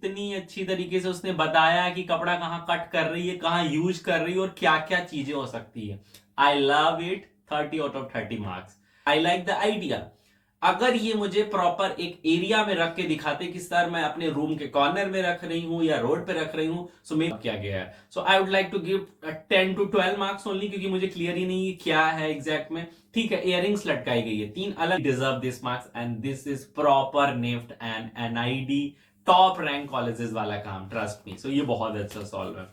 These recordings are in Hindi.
इतनी अच्छी तरीके से उसने बताया कि कपड़ा कहाँ कट कर रही है, कहाँ यूज कर रही है और क्या क्या चीजें हो सकती है। I love it. 30 out of 30 marks. I like the idea. अगर ये मुझे प्रॉपर एक एरिया में रख के दिखाते कि सर मैं अपने रूम के कॉर्नर में रख रही हूं या रोड पे रख रही हूं, सो मैं क्या गया है। So I would like to give 10 to 12 marks only, क्योंकि मुझे क्लियर ही नहीं है क्या है एग्जैक्ट में। ठीक है, इयरिंग्स लटकाई गई है 3 अलग, deserve this marks and this is proper NIFT and NID top rank colleges वाला काम, ट्रस्ट मी। सो ये बहुत अच्छा सॉल्व है।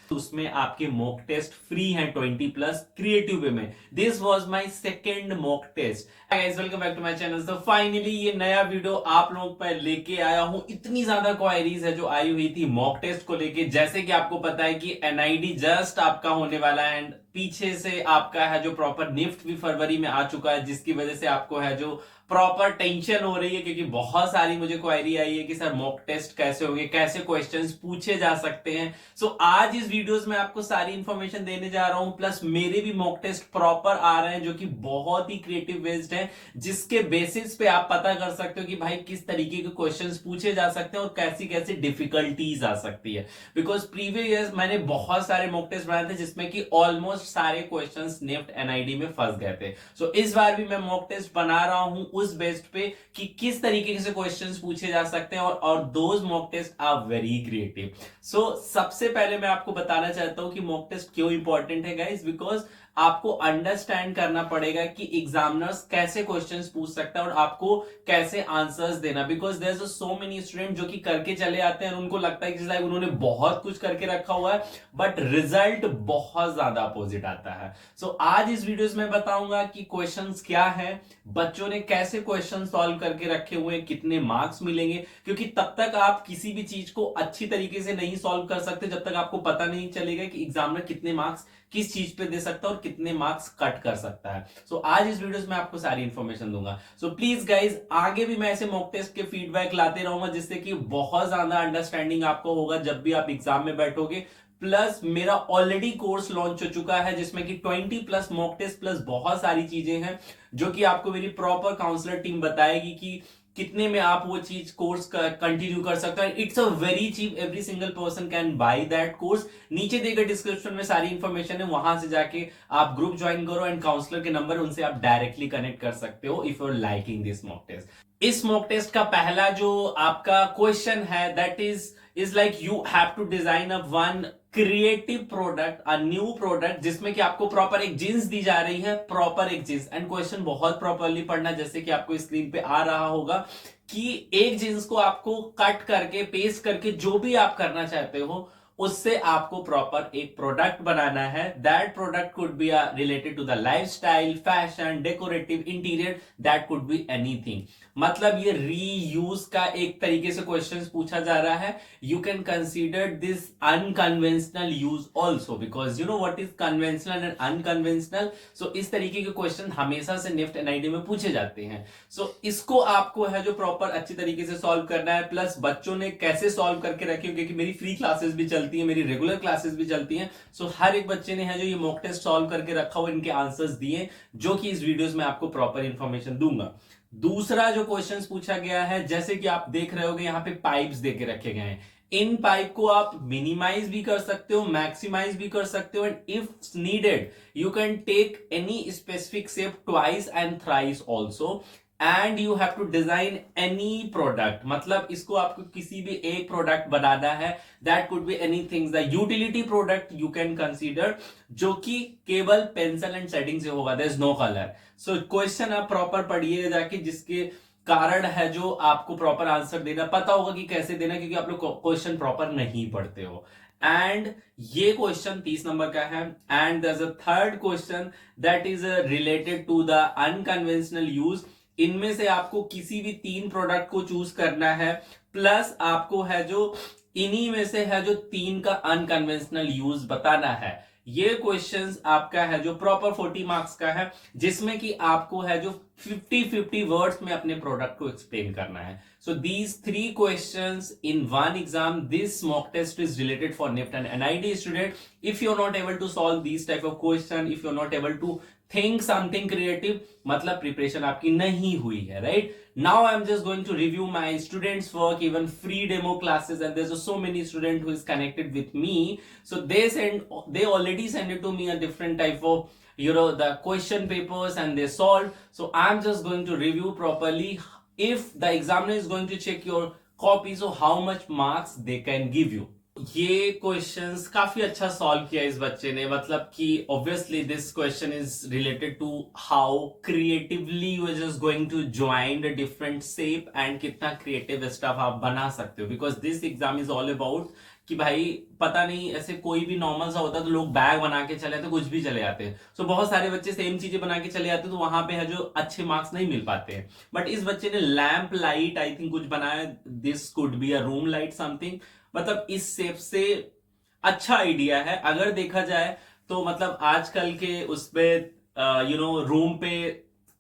उसमें आपके मॉक टेस्ट फ्री हैं 20+ क्रिएटिव वे में। This was my second mock test. Guys welcome back to my channel. तो फाइनली ये नया वीडियो आप लोगों पर लेके आया हूं। इतनी ज्यादा क्वायरीज है जो आई हुई थी मॉक टेस्ट को लेके। जैसे कि आपको पता है कि एनआईडी जस्ट आपका होने वाला है एंड पीछे से आपका है जो प्रॉपर निफ्ट भी फरवरी में आ चुका है, जिसकी वजह से आपको है जो प्रॉपर टेंशन हो रही है, क्योंकि बहुत सारी मुझे क्वेरी आई है कि सर मॉक टेस्ट कैसे होंगे, कैसे क्वेश्चंस पूछे जा सकते हैं। सो आज इस वीडियोस में आपको सारी इंफॉर्मेशन देने जा रहा हूं, प्लस मेरे भी मॉक टेस्ट प्रॉपर आ रहे हैं जो कि बहुत ही क्रिएटिव बेस्ड है, जिसके बेसिस पे आप पता कर सकते हो कि भाई किस तरीके के क्वेश्चंस पूछे जा सकते हैं और कैसी कैसी डिफिकल्टीज आ सकती है। बिकॉज प्रीवियस ईयर्स मैंने बहुत सारे मॉक टेस्ट बनाए थे जिसमें कि ऑलमोस्ट सारे क्वेश्चंस निफ्ट एनआईडी में फंस गए थे। सो इस बार भी मैं मॉक टेस्ट बना रहा हूं उस बेस्ड पे कि किस तरीके से क्वेश्चंस पूछे जा सकते हैं, और those mock test are very creative. So सबसे पहले मैं आपको बताना चाहता हूं कि मॉक टेस्ट क्यों इंपॉर्टेंट है गाइस, बिकॉज आपको अंडरस्टैंड करना पड़ेगा कि एग्जामिनर्स कैसे क्वेश्चंस पूछ सकता है और आपको कैसे आंसर्स देना। Because there is so many student जो कि करके चले आते हैं और उनको लगता है कि लाइक उन्होंने बहुत कुछ करके रखा हुआ है, बट रिजल्ट बहुत ज्यादा अपोजिट आता है। सो आज इस वीडियोस में बताऊंगा कि क्वेश्चंस क्या है, बच्चों ने कैसे क्वेश्चन सॉल्व करके रखे हुए हैं, कितने मार्क्स मिलेंगे, क्योंकि तब तक आप किसी भी चीज को अच्छी तरीके से नहीं सॉल्व कर सकते जब तक आपको पता नहीं चलेगा कि एग्जामिनर कितने मार्क्स किस चीज पे दे सकता है और कितने मार्क्स कट कर सकता है। सो आज इस वीडियोस में आपको सारी इंफॉर्मेशन दूंगा। सो प्लीज गाइज आगे भी मैं ऐसे मॉक टेस्ट के फीडबैक लाते रहूंगा, जिससे कि बहुत ज्यादा अंडरस्टैंडिंग आपको होगा जब भी आप एग्जाम में बैठोगे। प्लस मेरा ऑलरेडी कोर्स लॉन्च हो चुका है जिसमें कि 20+ मॉक टेस्ट प्लस बहुत सारी चीजें हैं जो कि आपको मेरी प्रॉपर काउंसलर टीम बताएगी कि कितने में आप वो चीज कोर्स कंटिन्यू कर सकते हैं। It's a very cheap, every single person can buy that course. नीचे देकर डिस्क्रिप्शन में सारी इंफॉर्मेशन है, वहां से जाके आप ग्रुप ज्वाइन करो एंड काउंसलर के नंबर उनसे आप डायरेक्टली कनेक्ट कर सकते हो if you are liking this mock test. इस मॉक टेस्ट का पहला जो आपका क्वेश्चन है that is like you have to design a one creative product, a new product, जिसमें कि आपको प्रॉपर एक जींस दी जा रही है, प्रॉपर एक जींस। एंड क्वेश्चन बहुत प्रॉपरली पढ़ना, जैसे कि आपको स्क्रीन पे आ रहा होगा कि एक जींस को आपको कट करके पेस्ट करके जो भी आप करना चाहते हो उससे आपको प्रॉपर एक प्रोडक्ट बनाना है। That product could be related to the lifestyle, fashion, decorative, interior, that could be anything. मतलब ये रीयूज का एक तरीके से क्वेश्चन पूछा जा रहा है। You can consider this unconventional use also, because you know what is conventional and unconventional. So इस तरीके के क्वेश्चन हमेशा से निफ्ट एनआईडी में पूछे जाते हैं। सो इसको आपको है जो प्रॉपर अच्छी तरीके से सॉल्व करना है। प्लस बच्चों ने कैसे सॉल्व करके रखे, क्योंकि मेरी फ्री क्लासेस भी चलती है, मेरी रेगुलर क्लासेस भी चलती हैं। सो हर एक बच्चे ने है जो ये मॉक टेस्ट सॉल्व करके रखा हुआ, इनके आंसर्स दिए, जो कि इस वीडियोस में आपको प्रॉपर इंफॉर्मेशन दूंगा। दूसरा जो क्वेश्चन पूछा गया है, जैसे कि आप देख रहे होगे यहाँ पे पाइप्स देके रखे गए हैं। इन पाइप को आप मिनिमाइज भी कर सकते हो, मैक्सिमाइज भी कर सकते हो, and if needed you can take any specific shape twice and thrice also, and you have to design any product. मतलब इसको आपको किसी भी एक प्रोडक्ट बनाना है, that could be anything. The utility product you can consider, जो कि केवल पेंसिल एंड शेडिंग से होगा, there is no colour. So question आप प्रॉपर पढ़िए जाके, जिसके कारण है जो आपको प्रॉपर आंसर देना पता होगा कि कैसे देना, क्योंकि आप लोग क्वेश्चन प्रॉपर नहीं पढ़ते हो। एंड ये क्वेश्चन 30 नंबर का है। And there is a third question that is related to the unconventional use. इनमें से आपको किसी भी 3 प्रोडक्ट को चूज करना है, प्लस आपको है जो इन्हीं में से है जो 3 का अनकन्वेंशनल यूज बताना है। ये क्वेश्चंस आपका है जो प्रॉपर 40 मार्क्स का है, जिसमें कि आपको है जो 50-50 वर्ड्स में अपने प्रोडक्ट को एक्सप्लेन करना है। So these three questions in one exam, this mock test is related for NIFT and NIT student. If you're not able to solve these type of question, if you're not able to think something creative, मतलब preparation आपकी नहीं हुई है, right? Now I'm just going to review my students work, even free demo classes, and there's so many students who is connected with me, so they already send it to me a different type of the question papers, and they solve. So I'm just going to review properly. If the examiner is going to check your copy, so how much marks they can give you. ये क्वेश्चंस काफी अच्छा सॉल्व किया इस बच्चे ने, मतलब कि obviously this question is related to how creatively you are just going to join the different shape and कितना क्रिएटिव स्टफ आप बना सकते हो, because this exam is all about कि भाई पता नहीं ऐसे कोई भी नॉर्मल सा होता तो लोग बैग बना के चले आते, कुछ भी चले आते हैं. सो बहुत सारे बच्चे सेम चीजें बना के चले आते तो वहां पे है जो अच्छे मार्क्स नहीं मिल पाते हैं. बट इस बच्चे ने लैंप लाइट आई थिंक कुछ बनाया, this could be a room light something, मतलब इस शेप से अच्छा आइडिया है अगर देखा जाए तो. मतलब आजकल के उसपे रूम पे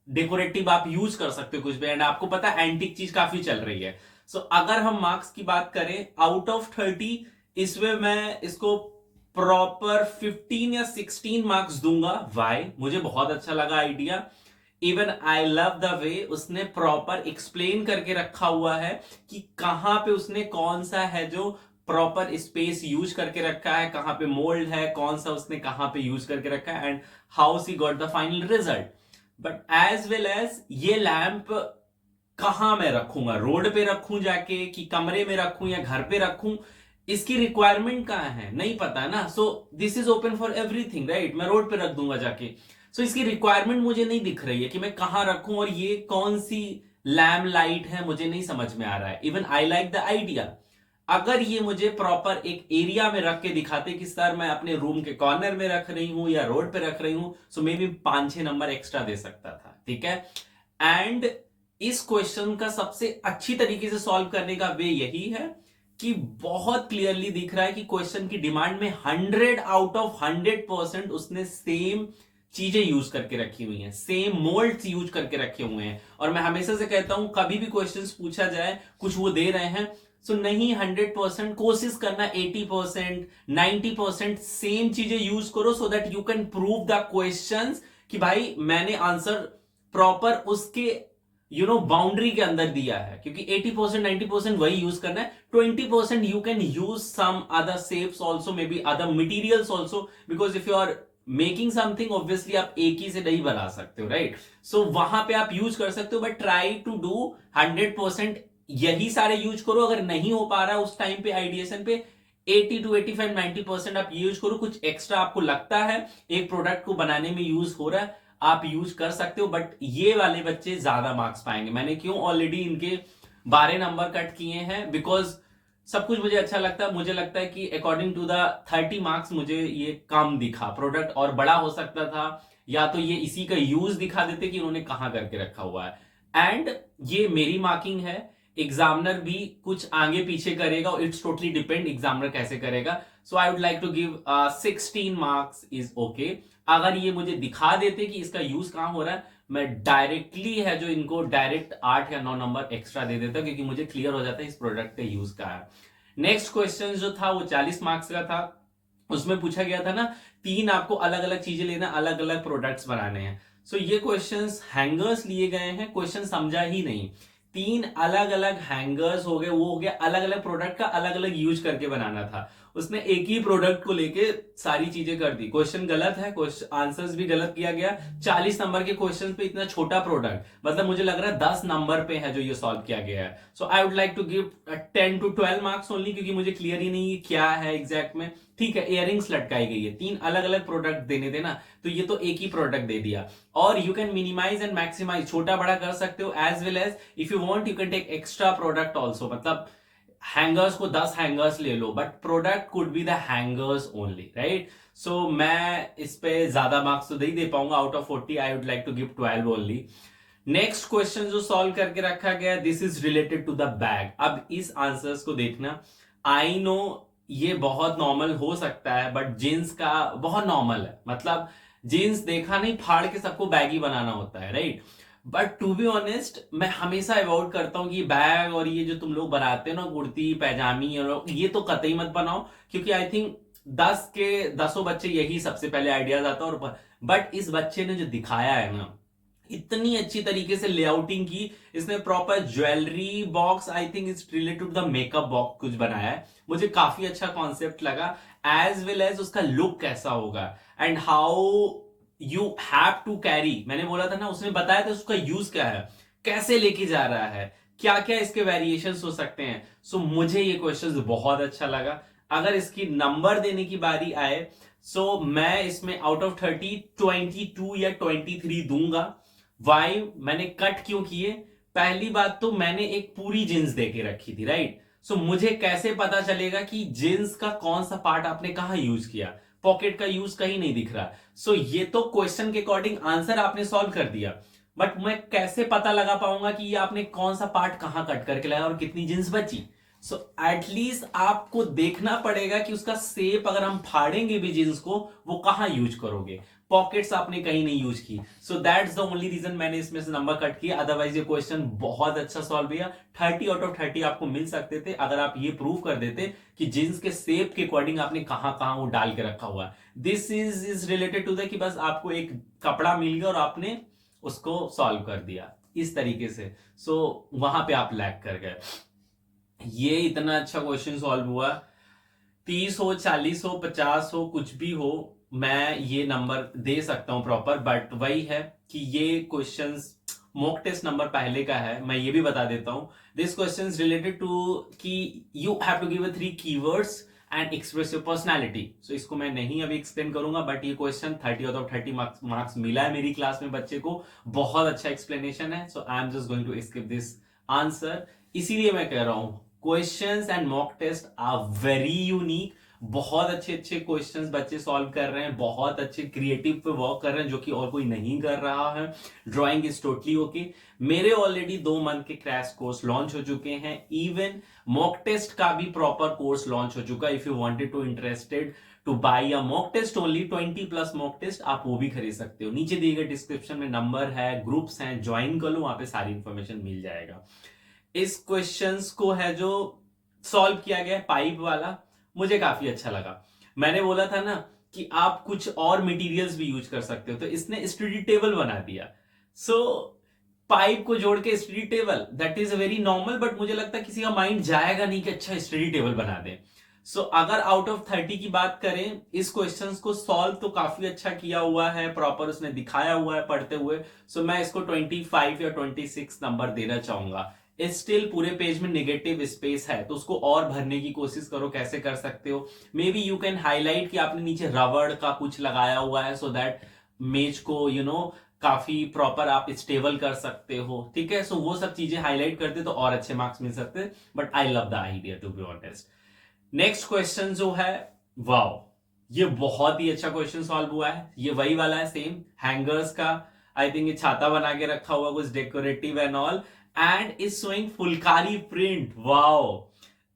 डेकोरेटिव आप यूज कर सकते हो कुछ भी, एंड आपको पता है एंटिक चीज काफी चल रही है. सो अगर हम मार्क्स की बात करें आउट ऑफ 30, इसमें मैं इसको प्रॉपर 15 या 16 मार्क्स दूंगा. वाई? मुझे बहुत अच्छा लगा idea. Even I love the way उसने प्रॉपर एक्सप्लेन करके रखा हुआ है कि कहां पे उसने कौन सा है जो प्रॉपर स्पेस यूज करके रखा है, कहां पे मोल्ड है, कौन सा उसने कहां पे यूज करके रखा है, and how she got the final result. But as well as ये लैंप कहां मैं रखूंगा, रोड पे रखूं जाके कि कमरे में रखूं या घर पे रखूं, इसकी रिक्वायरमेंट कहां है नहीं पता है ना. So this is open for everything, right? मैं रोड पे रख दूंगा जाके. सो इसकी रिक्वायरमेंट मुझे नहीं दिख रही है कि मैं कहां रखूं और ये कौन सी लैम्प लाइट है, मुझे नहीं समझ में आ रहा है. Even I like the idea. अगर ये मुझे प्रॉपर एक एरिया में रख के दिखाते कि सर मैं अपने रूम के कॉर्नर में रख रही हूं या रोड पे रख रही हूं, सो मे बी 5-6 नंबर एक्स्ट्रा दे सकता था. ठीक है. एंड इस क्वेश्चन का सबसे अच्छी तरीके से सॉल्व करने का वे यही है कि बहुत क्लियरली दिख रहा है कि क्वेश्चन की डिमांड में 100 आउट ऑफ 100% उसने सेम चीजें यूज करके रखी हुई हैं, सेम मोल्ड्स यूज करके रखे हुए हैं. और मैं हमेशा से कहता हूं कभी भी क्वेश्चंस पूछा जाए कुछ वो दे रहे हैं, सो नहीं 100%, कोशिश करना 80% 90% सेम चीजें यूज करो, so that you can prove the questions कि भाई मैंने आंसर प्रॉपर उसके बाउंड्री के अंदर दिया है. क्योंकि 80% 90% वही यूज करना है. 20% you can use some other shapes also, maybe other materials also, because if you are making something obviously आप एक ही से नहीं बना सकते हो, राइट? सो वहां पे आप यूज कर सकते हो, बट ट्राई टू डू 100% यही सारे यूज करो. अगर नहीं हो पा रहा उस टाइम पे आइडिएशन पे 80 to 85 90% आप यूज करो. कुछ एक्स्ट्रा आपको लगता है एक प्रोडक्ट को बनाने में यूज हो रहा है, आप यूज कर सकते हो. बट ये वाले बच्चे ज्यादा मार्क्स पाएंगे. मैंने क्यों ऑलरेडी इनके 12 नंबर कट किए हैं, बिकॉज सब कुछ मुझे अच्छा लगता है. मुझे लगता है कि अकॉर्डिंग टू द 30 मार्क्स मुझे ये कम दिखा. प्रोडक्ट और बड़ा हो सकता था, या तो ये इसी का यूज दिखा देते कि उन्होंने कहां करके रखा हुआ है. एंड ये मेरी मार्किंग है, एग्जामिनर भी कुछ आगे पीछे करेगा. इट्स टोटली डिपेंड एग्जामिनर कैसे करेगा. So I would like to give 16 marks is okay. अगर ये मुझे दिखा देते कि इसका यूज कहां हो रहा है, मैं डायरेक्टली है जो इनको डायरेक्ट 8 या 9 नंबर एक्स्ट्रा दे देता, क्योंकि मुझे क्लियर हो जाता है इस प्रोडक्ट का यूज का है. नेक्स्ट क्वेश्चन जो था वो 40 मार्क्स का था. उसमें पूछा गया था ना 3 आपको अलग अलग चीजें लेना, अलग अलग प्रोडक्ट्स बनाने हैं. सो ये क्वेश्चंस हैंगर्स लिए गए हैं. क्वेश्चन समझा ही नहीं. 3 अलग अलग हैंगर्स हो गए, वो हो गया अलग अलग प्रोडक्ट का अलग अलग यूज करके बनाना था. उसने एक ही प्रोडक्ट को लेके सारी चीजें कर दी. क्वेश्चन गलत है, आंसर्स भी गलत किया गया. 40 नंबर के क्वेश्चन पे इतना छोटा प्रोडक्ट, मतलब मुझे लग रहा है 10 नंबर पे है जो ये सॉल्व किया गया है. So I would like to give 10 to 12 marks only, क्योंकि मुझे क्लियर ही नहीं क्या है एग्जैक्ट में. ठीक है, इयरिंग्स लटकाई गई है, 3 अलग अलग प्रोडक्ट देने थे ना, तो ये तो एक ही प्रोडक्ट दे दिया. और you can minimise and maximise, छोटा बड़ा कर सकते हो. As well as if you want you can take extra product also. मतलब हैंगर्स को 10 हैंगर्स ले लो, but product could be the hangers only, right? सो मैं इस पे ज्यादा मार्क्स तो नहीं दे पाऊंगा. Out of 40 I would like to give 12 only. Next question जो सॉल्व करके रखा गया, this is related to the bag. अब इस आंसर्स को देखना. आई नो ये बहुत नॉर्मल हो सकता है, बट जींस का बहुत नॉर्मल है. मतलब जींस देखा नहीं फाड़ के सबको बैगी बनाना होता है, right? But to be honest मैं हमेशा अवॉइड करता हूँ कि बैग और ये जो तुम लोग बनाते हो ना कुर्ती पैजामी और ये तो कतई मत बनाओ, क्योंकि आई थिंक 10 बच्चे यही सबसे पहले आइडियाज आता है। और बट इस बच्चे ने जो दिखाया है ना, इतनी अच्छी तरीके से लेआउटिंग की, इसने proper jewellery box, I think it's related to the makeup box कुछ बनाया है, मुझे काफी अच्छा कॉन्सेप्ट लगा। एज वेल एज उसका लुक कैसा होगा and how you have to carry, मैंने बोला था ना, उसने बताया था उसका यूज क्या है, कैसे लेके जा रहा है, क्या क्या इसके वेरिएशंस हो सकते हैं। सो मुझे ये क्वेश्चन बहुत अच्छा लगा। अगर इसकी नंबर देने की बारी आए, सो मैं इसमें आउट ऑफ 30 22 या 23 दूंगा। वाई, मैंने कट क्यों किए? पहली बात तो मैंने एक पूरी जींस दे के रखी थी, राइट? सो मुझे कैसे पता चलेगा कि जींस का कौन सा पार्ट आपने कहां यूज किया? पॉकेट का यूज कहीं नहीं दिख रहा। सो ये तो क्वेश्चन के अकॉर्डिंग आंसर आपने सॉल्व कर दिया, बट मैं कैसे पता लगा पाऊंगा कि ये आपने कौन सा पार्ट कहां कट करके लाया और कितनी जींस बची? सो एटलीस्ट आपको देखना पड़ेगा कि उसका शेप, अगर हम फाड़ेंगे भी जींस को, वो कहां यूज करोगे। पॉकेट्स आपने कहीं नहीं यूज की। So that's the only reason मैंने इसमें से नंबर कट किया। अदरवाइज ये क्वेश्चन बहुत अच्छा सॉल्व किया। 30 आउट ऑफ 30 आपको मिल सकते थे अगर आप ये प्रूव कर देते कि जींस के शेप के अकॉर्डिंग आपने कहां कहां वो डाल के रखा हुआ है। This is related to the कि बस आपको एक कपड़ा मिल गया और आपने उसको सॉल्व कर दिया इस तरीके से। सो वहां पे आप लैग कर गए। ये इतना अच्छा क्वेश्चन सॉल्व हुआ, 30 हो 40 हो 50 हो कुछ भी हो, मैं ये नंबर दे सकता हूं प्रॉपर। बट वही है कि ये क्वेश्चंस मॉक टेस्ट नंबर पहले का है, मैं ये भी बता देता हूं। दिस क्वेश्चन रिलेटेड टू कि you have to give 3 keywords and express your personality. So इसको मैं नहीं अभी एक्सप्लेन करूंगा, बट ये क्वेश्चन 30 आउट ऑफ 30 मार्क्स मिला है मेरी क्लास में बच्चे को। बहुत अच्छा एक्सप्लेनेशन है। So I am just going to skip this answer. इसीलिए मैं कह रहा हूं questions and mock test are very unique. बहुत अच्छे अच्छे क्वेश्चंस बच्चे सॉल्व कर रहे हैं, बहुत अच्छे क्रिएटिव पे वर्क कर रहे हैं जो कि और कोई नहीं कर रहा है। Drawing is totally okay. मेरे ऑलरेडी 2 मंथ के क्रैश कोर्स लॉन्च हो चुके हैं। इवन मॉक टेस्ट का भी प्रॉपर कोर्स लॉन्च हो चुका है। If you wanted to interested to buy a mock test only 20+ mock test, आप वो भी खरीद सकते हो। नीचे दिए गए डिस्क्रिप्शन में नंबर है, ग्रुप्स हैं, ज्वाइन कर लो, वहां पे सारी इंफॉर्मेशन मिल जाएगा। इस क्वेश्चंस को है जो सॉल्व किया गया पाइप वाला, मुझे काफी अच्छा लगा। मैंने बोला था ना कि आप कुछ और मटेरियल्स भी यूज कर सकते हो, तो इसने स्टडी टेबल बना दिया। सो पाइप को जोड़ के study table, that is very normal, but मुझे लगता है किसी का माइंड जाएगा नहीं कि अच्छा स्टडी टेबल बना दे। सो अगर आउट ऑफ 30 की बात करें, इस क्वेश्चंस को सॉल्व तो काफी अच्छा किया हुआ है, प्रॉपर उसने दिखाया हुआ है पढ़ते हुए। सो मैं इसको 25 या 26 नंबर देना चाहूंगा। स्टिल पूरे पेज में नेगेटिव स्पेस है, तो उसको और भरने की कोशिश करो। कैसे कर सकते हो? May be you can highlight कि आपने नीचे रबड़ का कुछ लगाया हुआ है, सो दैट मेज को काफी प्रॉपर आप स्टेबल कर सकते हो। ठीक है, सो वो सब चीजें हाईलाइट करते तो और अच्छे मार्क्स मिल सकते। But I love the idea to be honest. Next question जो है, वाओ, ये बहुत ही अच्छा क्वेश्चन सॉल्व हुआ है। ये वही वाला है, सेम हैंगर्स का। आई थिंक ये छाता बना के रखा हुआ, कुछ decorative and all, and is showing Phulkari print, wow.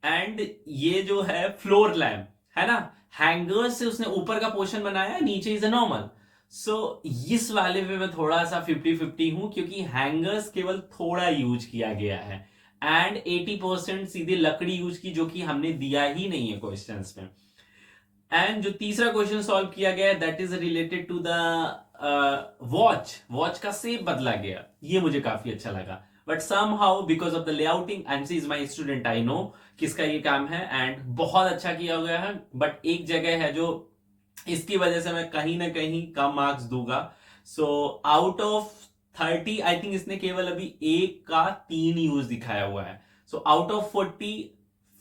And ये जो है फ्लोर लैम्प है ना, हैंगर से उसने ऊपर का पोर्शन बनाया है, नीचे इज अ नॉर्मल। सो इस वाले पे मैं थोड़ा सा 50-50 हूं, क्योंकि हैंगर्स केवल थोड़ा यूज किया गया है एंड 80% सीधे लकड़ी यूज की, जो कि हमने दिया ही नहीं है क्वेश्चंस में। एंड जो तीसरा क्वेश्चन सॉल्व किया गया that is related to the watch. Watch का शेप बदला गया, ये मुझे काफी अच्छा लगा। But somehow because of the layouting, and she is my student, I know किसका ये काम है, एंड बहुत अच्छा किया गया है। बट एक जगह है जो इसकी वजह से मैं कहीं ना कहीं कम मार्क्स दूंगा। सो आउट ऑफ 30 आई थिंक इसने केवल अभी एक का 3 यूज दिखाया हुआ है। सो आउट ऑफ 40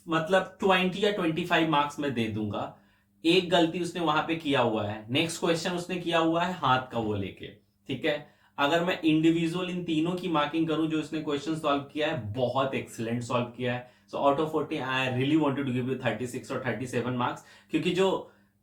मतलब 20 या 25 मार्क्स मैं दे दूंगा। एक गलती उसने वहां पे किया हुआ है। नेक्स्ट क्वेश्चन उसने किया हुआ है हाथ का वो लेके। ठीक है, अगर मैं इंडिविजुअल इन तीनों की मार्किंग करूं जो उसने क्वेश्चन सॉल्व किया है, बहुत एक्सीलेंट सॉल्व किया है। So out of 40 I really wanted to give you 36 और 37 मार्क्स, क्योंकि जो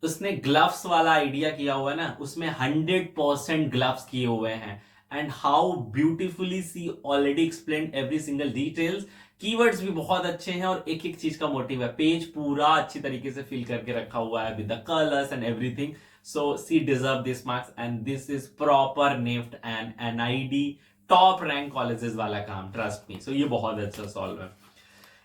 उसने ग्लव्स वाला आइडिया किया हुआ है ना, उसमें 100% ग्लव्स किए हुए हैं। And how beautifully she already explain every single details. Keywords भी बहुत अच्छे हैं और एक एक चीज का मोटिव है। पेज पूरा अच्छी तरीके से फिल करके रखा हुआ है with the colours and everything. So she deserve this marks and this is proper NIFT and NID top rank colleges वाला काम, ट्रस्ट मी। सो ये बहुत अच्छा सॉल्व है।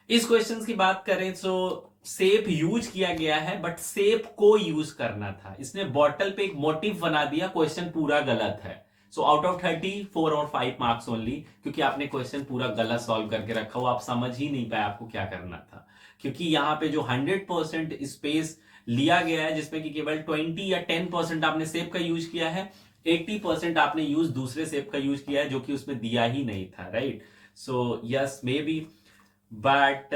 इस क्वेश्चन की बात करें तो सेप यूज किया गया है, बट सेप को यूज करना था। इसने बॉटल पे एक मोटिव बना दिया, क्वेश्चन पूरा गलत है। सो आउट ऑफ 30 4 और 5 मार्क्स ओनली, क्योंकि आपने क्वेश्चन पूरा गलत सॉल्व करके रखा हो, आप समझ ही नहीं पाए आपको क्या करना था। क्योंकि यहाँ पे जो 100% स्पेस लिया गया है, जिसमें कि केवल 20 या 10% आपने सेप का यूज किया है, 80% आपने यूज दूसरे सेप का यूज किया है, जो कि उसमें दिया ही नहीं था, right. So yes, may be, but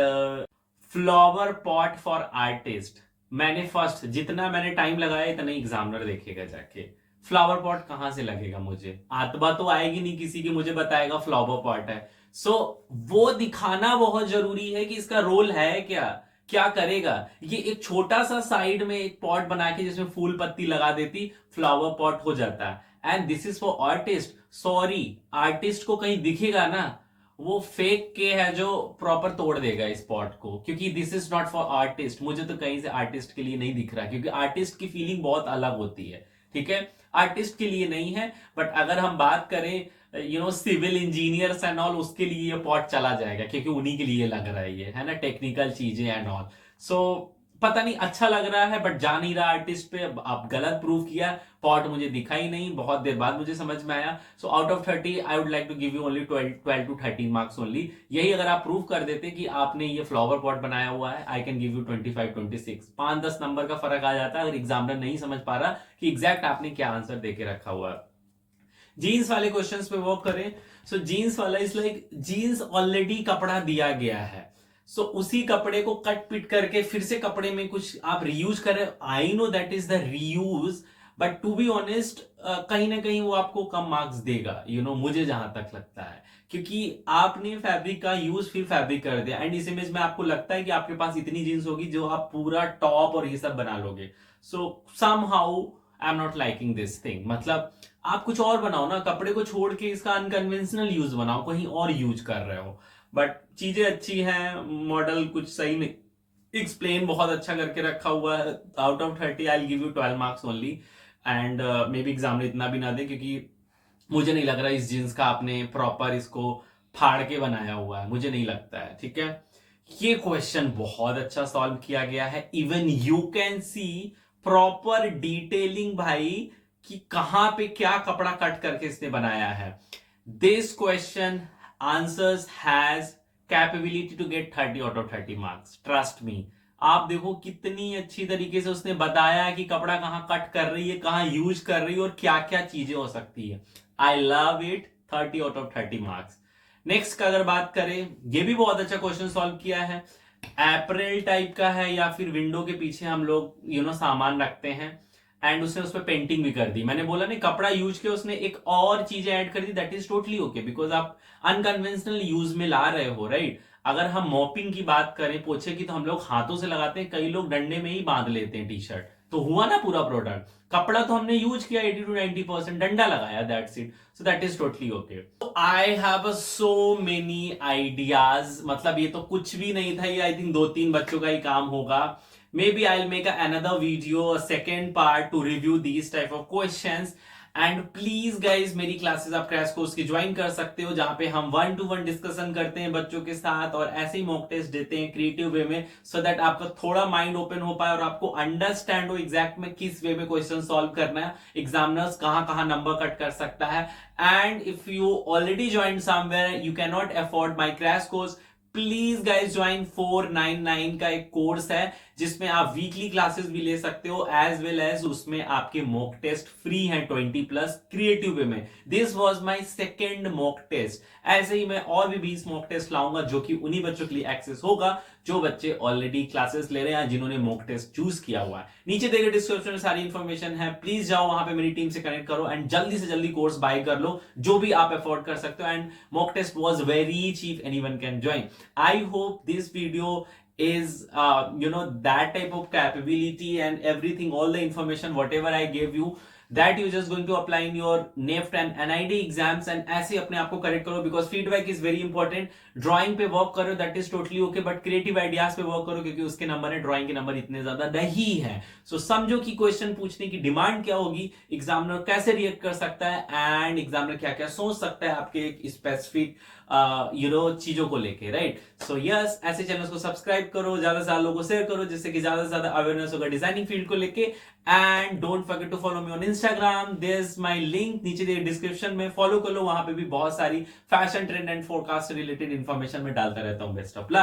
flower pot for artist, मैंने फर्स्ट जितना मैंने टाइम लगाया इतना एग्जामिनर देखेगा जाके। फ्लावर पॉट कहां से लगेगा, मुझे आत्मा तो आएगी नहीं किसी की मुझे बताएगा फ्लावर पॉट है। सो वो दिखाना बहुत जरूरी है कि इसका रोल है क्या, क्या करेगा। ये एक छोटा सा साइड में एक पॉट बना के जिसमें फूल पत्ती लगा देती, फ्लावर पॉट हो जाता है। And this is for artist. Sorry, artist को कहीं दिखेगा ना, वो फेक के है जो प्रॉपर तोड़ देगा इस पॉट को, क्योंकि this is not for artist. मुझे तो कहीं से आर्टिस्ट के लिए नहीं दिख रहा, क्योंकि आर्टिस्ट की फीलिंग बहुत अलग होती है, ठीक है, आर्टिस्ट के लिए नहीं है। बट अगर हम बात करें सिविल इंजीनियर्स एंड ऑल, उसके लिए ये पॉट चला जाएगा, क्योंकि उन्हीं के लिए लग रहा है ये, है ना, टेक्निकल चीजें एंड ऑल। सो पता नहीं, अच्छा लग रहा है बट जा नहीं रहा आर्टिस्ट पे। आप गलत प्रूव किया, पॉट मुझे दिखा ही नहीं, बहुत देर बाद मुझे समझ में आया। So out of 30 I would like to give you only 12 to 13 marks only. यही अगर आप प्रूव कर देते कि आपने ये फ्लावर पॉट बनाया हुआ है, I can give you 25 26, 5-10 number का फर्क आ जाता है, अगर एग्जामिनर नहीं समझ पा रहा कि एग्जैक्ट आपने क्या आंसर देके रखा हुआ है। जीन्स वाले क्वेश्चंस पे वर्क करें। सो जीन्स वाला इज लाइक, जीन्स ऑलरेडी कपड़ा दिया गया है, सो उसी कपड़े को कट पिट करके फिर से कपड़े में कुछ आप रीयूज कर रहे हो। I know that is the reuse, but to be honest कहीं ना कहीं वो आपको कम मार्क्स देगा, मुझे जहां तक लगता है, क्योंकि आपने फैब्रिक का यूज फिर फैब्रिक कर दिया। एंड इस इमेज में आपको लगता है कि आपके पास इतनी जीन्स होगी जो आप पूरा टॉप और ये सब बना लोगे। So somehow I am not liking this thing. मतलब आप कुछ और बनाओ ना, कपड़े को छोड़ के इसका अनकन्वेंशनल यूज बनाओ, कहीं और यूज कर रहे हो। बट चीजें अच्छी हैं, मॉडल कुछ सही नहीं, एक्सप्लेन बहुत अच्छा करके रखा हुआ है। Out of 30 I give you 12 marks only. And may be exam में इतना भी ना दे, क्योंकि मुझे नहीं लग रहा इस जीन्स का आपने प्रॉपर इसको फाड़ के बनाया हुआ है, मुझे नहीं लगता है, ठीक है। ये क्वेश्चन बहुत अच्छा सॉल्व किया गया है। Even you can see proper detailing भाई, कि कहां पे क्या कपड़ा कट करके इसने बनाया है। This question answers has capability to get 30 out of 30 marks, trust me. आप देखो कितनी अच्छी तरीके से उसने बताया कि कपड़ा कहां कट कर रही है, कहां यूज कर रही है, और क्या क्या चीजें हो सकती है। I love it, 30 out of 30 marks. Next का अगर बात करें, ये भी बहुत अच्छा क्वेश्चन सॉल्व किया है। अप्रैल टाइप का है, या फिर विंडो के पीछे हम लोग सामान रखते हैं, एंड उसने उस पर पेंटिंग भी कर दी। मैंने बोला नहीं, कपड़ा यूज के उसने एक और चीजें ऐड कर दी, that is totally okay, because आप अनकन्वेंशनल यूज में ला रहे हो, राइट। अगर हम मॉपिंग की बात करें, पोछे की, तो हम लोग हाथों से लगाते हैं, कई लोग डंडे में ही बांध लेते हैं टी शर्ट, तो हुआ ना पूरा प्रोडक्ट। कपड़ा तो हमने यूज किया 80 to 90%, डंडा लगाया, that's it. So that is totally okay. I have so many ideas, मतलब ये तो कुछ भी नहीं था, ये आई थिंक 2-3 बच्चों का ही काम होगा। Maybe I'll make another video, a second part to review these type of questions. And please guys, मेरी क्लासेस आप क्रैश कोर्स की ज्वाइन कर सकते हो, जहां पे हम 1-to-1 डिस्कशन करते हैं बच्चों के साथ, और ऐसे ही मॉक टेस्ट देते हैं क्रिएटिव वे में, सो दैट आपका थोड़ा माइंड ओपन हो पाए और आपको अंडरस्टैंड हो एग्जैक्ट में किस वे में क्वेश्चन सॉल्व करना है, एग्जामिनर्स कहां कहां नंबर कट कर सकता है। And if you already join somewhere, you can not afford my crash course, please guys join 499 का एक कोर्स है, जिसमें आप वीकली क्लासेस भी ले सकते हो, एज वेल एज उसमें आपके मॉक टेस्ट फ्री हैं 20+ क्रिएटिव वे में। This was my second mock test. ऐसे ही मैं और भी 20 मॉक टेस्ट लाऊंगा, जो कि उन्हीं बच्चों के लिए एक्सेस होगा जो बच्चे ऑलरेडी क्लासेस ले रहे हैं, जिन्होंने मॉक टेस्ट चूज किया हुआ है। नीचे देखिए डिस्क्रिप्शन में सारी इंफॉर्मेशन है, प्लीज जाओ वहां पे मेरी टीम से कनेक्ट करो एंड जल्दी से जल्दी कोर्स बाय कर लो, जो भी आप अफोर्ड कर सकते हो। And mock test was very cheap, anyone can join. I hope this video is that type of capability and everything, all the information whatever I gave you, that you just going to apply in your NIFT and NID exams, and ऐसे अपने आप को करेक्ट करो, because feedback is very important. Drawing पे वर्क करो, that is totally okay, but creative ideas पे वर्क करो, क्योंकि उसके नंबर है, ड्राइंग के नंबर इतने ज्यादा नहीं है। सो समझो कि क्वेश्चन पूछने की डिमांड क्या होगी, एग्जामिनर कैसे रिएक्ट कर सकता है, एंड एग्जामिनर क्या क्या सोच सकता है आपके एक स्पेसिफिक चीजों को लेके, राइट। सो यस, ऐसे चैनल्स को सब्सक्राइब करो, ज्यादा से ज्यादा लोगों को शेयर करो, जिससे कि ज्यादा से ज्यादा अवेयरनेस होगा डिजाइनिंग फील्ड को लेके। And don't forget to follow me on Instagram, there is my link नीचे दिए डिस्क्रिप्शन में, फॉलो कर लो, वहां पे भी बहुत सारी fashion trend and forecast related information में डालता रहता हूं। Best of luck.